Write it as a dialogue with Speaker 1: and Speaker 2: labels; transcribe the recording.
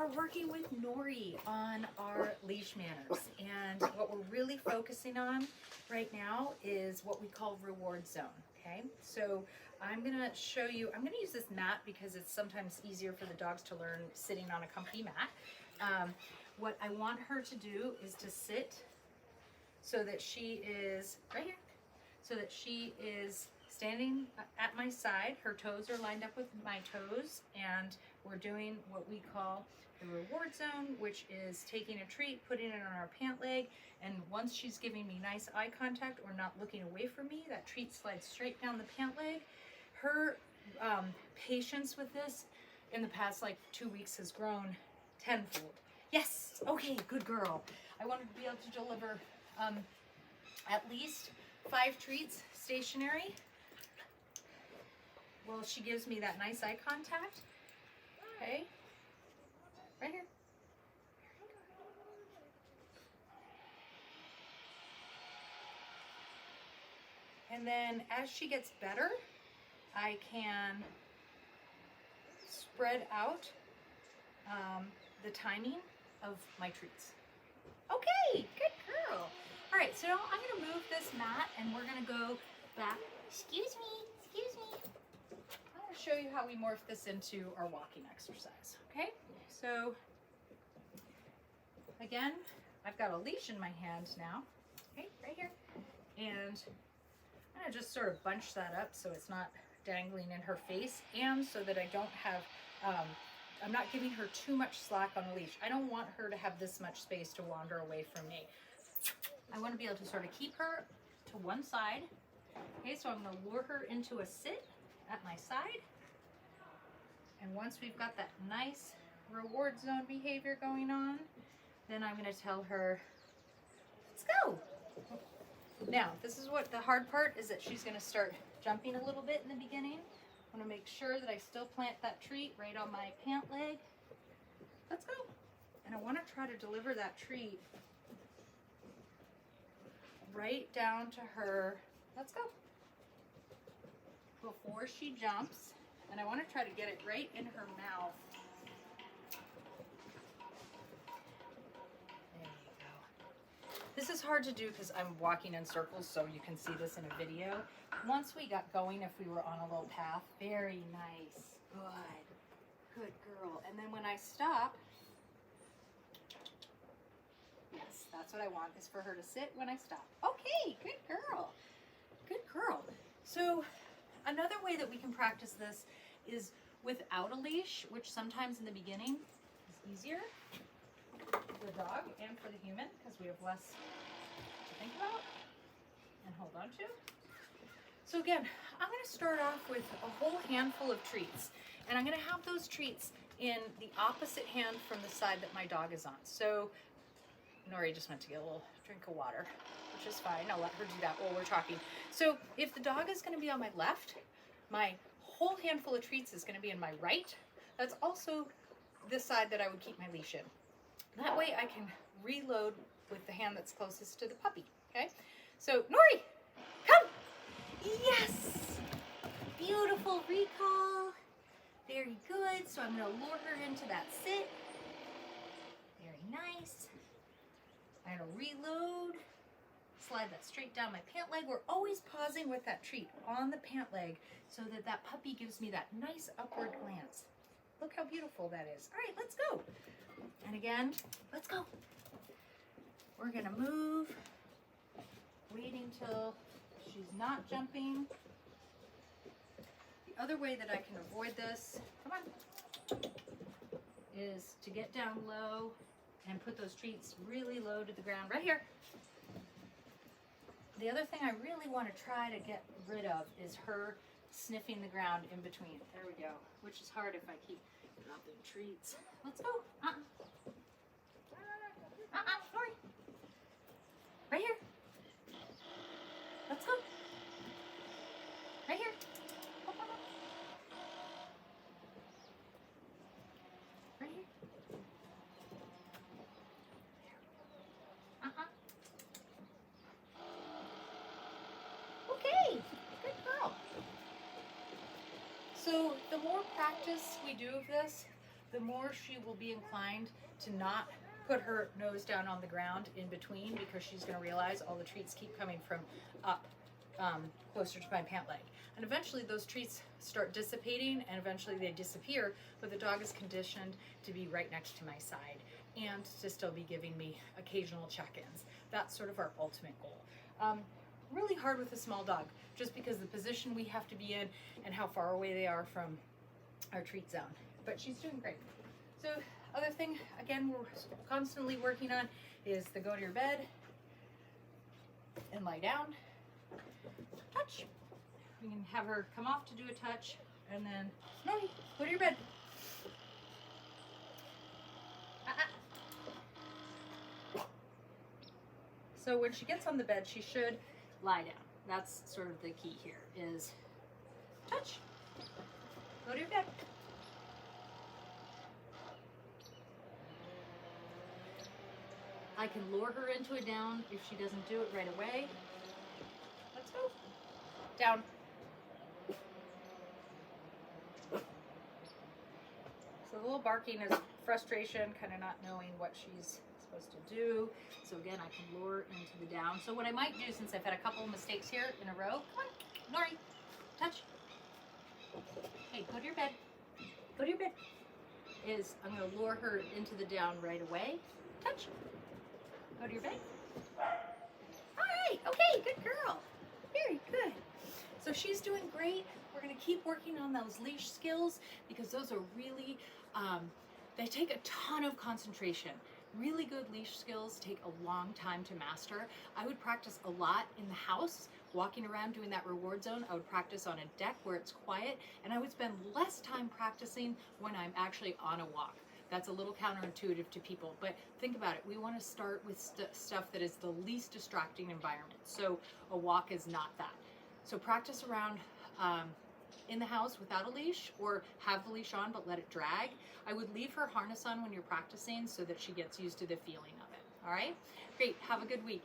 Speaker 1: are working with Nori on our leash manners, and what we're really focusing on right now is what we call reward zone. Okay, so I'm gonna show you, I'm gonna use this mat because it's sometimes easier for the dogs to learn sitting on a comfy mat. What I want her to do is to sit so that she is right here, so that she is standing at my side. Her toes are lined up with my toes, and we're doing what we call the reward zone, which is taking a treat, putting it on our pant leg, and once she's giving me nice eye contact or not looking away from me, that treat slides straight down the pant leg. Her patience with this in the past like 2 weeks has grown tenfold. Yes, okay, good girl. I wanted to be able to deliver at least 5 treats stationary. Well, she gives me that nice eye contact. Okay, right here. And then as she gets better, I can spread out the timing of my treats. Okay, good girl. All right, so now I'm gonna move this mat and we're gonna go back. Excuse me. I'm gonna show you how we morph this into our walking exercise, okay? So, again, I've got a leash in my hand now, okay, right here. And I'm gonna just sort of bunch that up so it's not dangling in her face, and so that I don't have, I'm not giving her too much slack on the leash. I don't want her to have this much space to wander away from me. I want to be able to sort of keep her to one side. Okay, so I'm going to lure her into a sit at my side. And once we've got that nice reward zone behavior going on, then I'm going to tell her, let's go. Now, this is what the hard part is, that she's going to start jumping a little bit in the beginning. I want to make sure that I still plant that treat right on my pant leg. Let's go. And I want to try to deliver that treat right down to her. Let's go. Before she jumps, and I want to try to get it right in her mouth. There you go. This is hard to do because I'm walking in circles, so you can see this in a video. Once we got going, if we were on a little path, very nice, good girl. And then when I stop, yes, that's what I want, is for her to sit when I stop. Okay, good girl. So another way that we can practice this is without a leash, which sometimes in the beginning is easier for the dog and for the human because we have less to think about and hold on to. So again, I'm going to start off with a whole handful of treats, and I'm going to have those treats in the opposite hand from the side that my dog is on. So Nori just went to get a little drink of water, which is fine. I'll let her do that while we're talking. So if the dog is going to be on my left, my whole handful of treats is going to be in my right. That's also the side that I would keep my leash in. That way I can reload with the hand that's closest to the puppy, okay? So Nori, come! Yes! Beautiful recall. Very good. So I'm going to lure her into that sit. Very nice. I'm going to reload. Slide that straight down my pant leg. We're always pausing with that treat on the pant leg so that that puppy gives me that nice upward glance. Look how beautiful that is. All right, let's go. And again, let's go. We're going to move, waiting till she's not jumping. The other way that I can avoid this, come on, is to get down low and put those treats really low to the ground, right here. The other thing I really want to try to get rid of is her sniffing the ground in between. There we go, which is hard if I keep dropping treats. Let's go. Sorry. Right here. Let's go. Right here. Right here. Okay, good girl. So the more practice we do of this, the more she will be inclined to not put her nose down on the ground in between, because she's going to realize all the treats keep coming from up closer to my pant leg. And eventually those treats start dissipating and eventually they disappear, but the dog is conditioned to be right next to my side and to still be giving me occasional check-ins. That's sort of our ultimate goal. Really hard with a small dog, just because the position we have to be in and how far away they are from our treat zone. But she's doing great. So other thing, again, we're constantly working on is the go to your bed and lie down, touch. We can have her come off to do a touch, and then Nori, go to your bed. So when she gets on the bed, she should lie down. That's sort of the key here, is touch, go to your bed. I can lure her into a down if she doesn't do it right away. Let's go. Down. So the little barking is frustration, kind of not knowing what she's supposed to do. So again, I can lure into the down. So what I might do, since I've had a couple of mistakes here in a row, come on, Nori, touch. Hey, go to your bed. Go to your bed. Is I'm going to lure her into the down right away. Touch. Go to your bed. All right. Okay. Good girl. Very good. So she's doing great. We're going to keep working on those leash skills, because those are really, they take a ton of concentration. Really good leash skills take a long time to master. I would practice a lot in the house, walking around doing that reward zone. I would practice on a deck where it's quiet, and I would spend less time practicing when I'm actually on a walk. That's a little counterintuitive to people, but think about it. We want to start with stuff that is the least distracting environment. So a walk is not that. So practice around in the house without a leash, or have the leash on but let it drag. I would leave her harness on when you're practicing so that she gets used to the feeling of it. All right? Great. Have a good week.